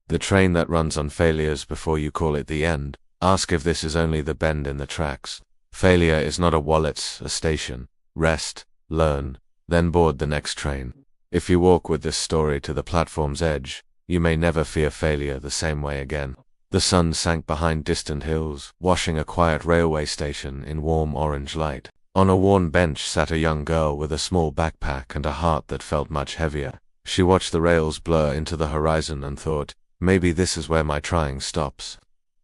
The train that runs on failures before you call it the end. Ask if this is only the bend in the tracks. Failure is not a wallet, a station. Rest, learn, then board the next train. If you walk with this story to the platform's edge, you may never fear failure the same way again. The sun sank behind distant hills, washing a quiet railway station in warm orange light. On a worn bench sat a young girl with a small backpack and a heart that felt much heavier. She watched the rails blur into the horizon and thought, maybe this is where my trying stops.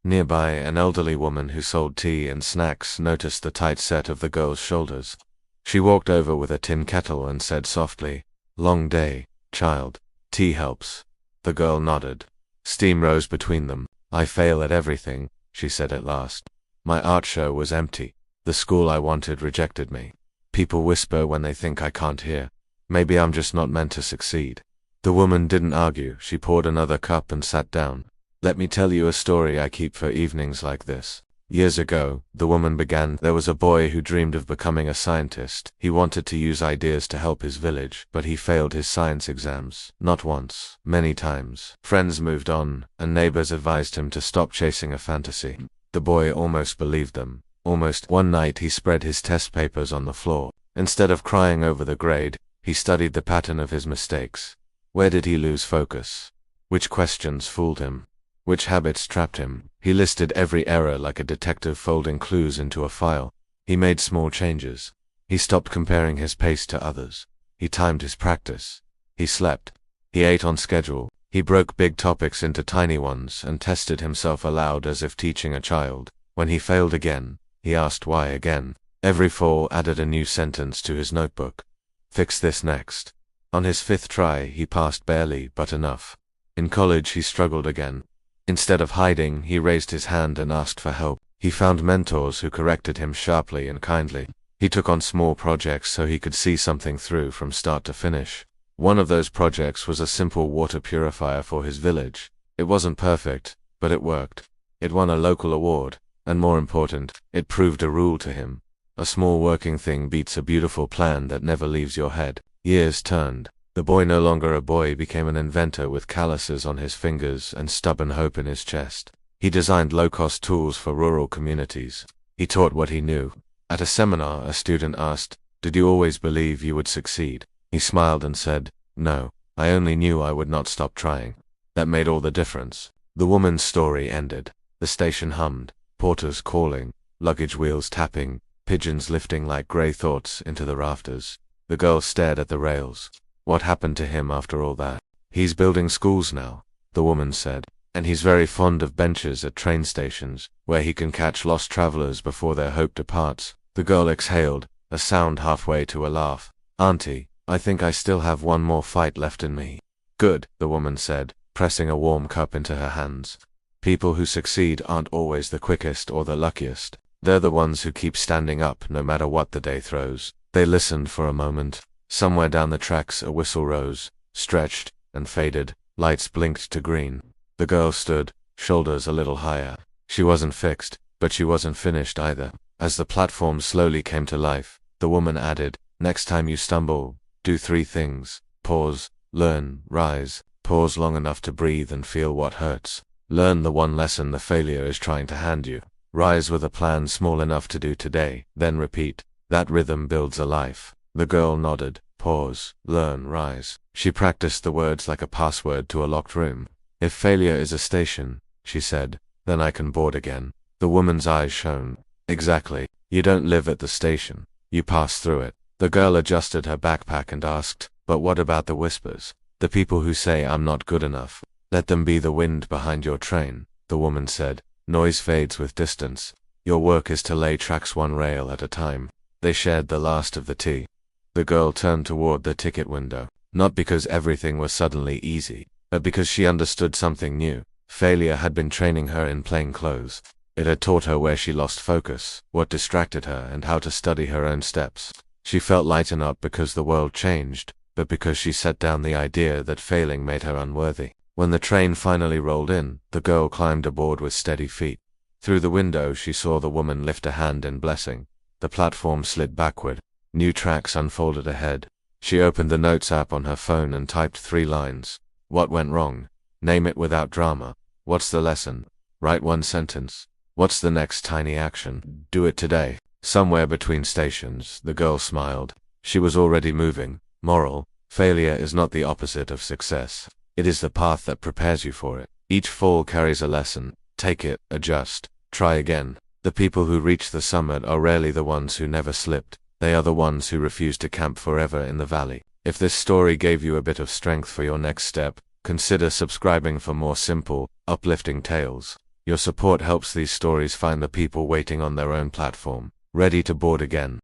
Nearby, an elderly woman who sold tea and snacks noticed the tight set of the girl's shoulders. She walked over with a tin kettle and said softly, "Long day, child. Tea helps." The girl nodded. Steam rose between them. "I fail at everything," she said at last. "My art show was empty. The school I wanted rejected me. People whisper when they think I can't hear. Maybe I'm just not meant to succeed." The woman didn't argue. She poured another cup and sat down. "Let me tell you a story I keep for evenings like this. Years ago," the woman began, "there was a boy who dreamed of becoming a scientist. He wanted to use ideas to help his village, but he failed his science exams. Not once, many times. Friends moved on, and neighbors advised him to stop chasing a fantasy. The boy almost believed them. Almost. One night he spread his test papers on the floor. Instead of crying over the grade, he studied the pattern of his mistakes. Where did he lose focus? Which questions fooled him? Which habits trapped him? He listed every error like a detective folding clues into a file. He made small changes. He stopped comparing his pace to others. He timed his practice. He slept. He ate on schedule. He broke big topics into tiny ones and tested himself aloud as if teaching a child. When he failed again, he asked why again. Every fall added a new sentence to his notebook. Fix this next. On his 5th try, he passed barely, but enough. In college, he struggled again. Instead of hiding, he raised his hand and asked for help. He found mentors who corrected him sharply and kindly. He took on small projects so he could see something through from start to finish. One of those projects was a simple water purifier for his village. It wasn't perfect, but it worked. It won a local award, and more important, it proved a rule to him. A small working thing beats a beautiful plan that never leaves your head. Years turned. The boy, no longer a boy, became an inventor with calluses on his fingers and stubborn hope in his chest. He designed low-cost tools for rural communities. He taught what he knew. At a seminar, a student asked, "Did you always believe you would succeed?" He smiled and said, "No, I only knew I would not stop trying." That made all the difference. The woman's story ended. The station hummed, porters calling, luggage wheels tapping, pigeons lifting like gray thoughts into the rafters. The girl stared at the rails. What happened to him after all that? "He's building schools now," the woman said. "And he's very fond of benches at train stations, where he can catch lost travelers before their hope departs." The girl exhaled, a sound halfway to a laugh. "Auntie, I think I still have one more fight left in me." "Good," the woman said, pressing a warm cup into her hands. "People who succeed aren't always the quickest or the luckiest. They're the ones who keep standing up no matter what the day throws." They listened for a moment. Somewhere down the tracks a whistle rose, stretched, and faded. Lights blinked to green. The girl stood, shoulders a little higher. She wasn't fixed, but she wasn't finished either. As the platform slowly came to life, the woman added, "Next time you stumble, do 3 things. Pause, learn, rise. Pause long enough to breathe and feel what hurts. Learn the one lesson the failure is trying to hand you. Rise with a plan small enough to do today, then repeat. That rhythm builds a life." The girl nodded. Pause, learn, rise. She practiced the words like a password to a locked room. "If failure is a station," she said, "then I can board again." The woman's eyes shone. "Exactly. You don't live at the station. You pass through it." The girl adjusted her backpack and asked, "But what about the whispers? The people who say I'm not good enough?" "Let them be the wind behind your train," the woman said. "Noise fades with distance. Your work is to lay tracks one rail at a time." They shared the last of the tea. The girl turned toward the ticket window, not because everything was suddenly easy, but because she understood something new. Failure had been training her in plain clothes. It had taught her where she lost focus, what distracted her, and how to study her own steps. She felt lighter not because the world changed, but because she set down the idea that failing made her unworthy. When the train finally rolled in, the girl climbed aboard with steady feet. Through the window she saw the woman lift a hand in blessing. The platform slid backward. New tracks unfolded ahead. She opened the notes app on her phone and typed 3 lines. What went wrong? Name it without drama. What's the lesson? Write one sentence. What's the next tiny action? Do it today. Somewhere between stations, the girl smiled. She was already moving. Moral: failure is not the opposite of success. It is the path that prepares you for it. Each fall carries a lesson. Take it, adjust, try again. The people who reach the summit are rarely the ones who never slipped. They are the ones who refuse to camp forever in the valley. If this story gave you a bit of strength for your next step, consider subscribing for more simple, uplifting tales. Your support helps these stories find the people waiting on their own platform, ready to board again.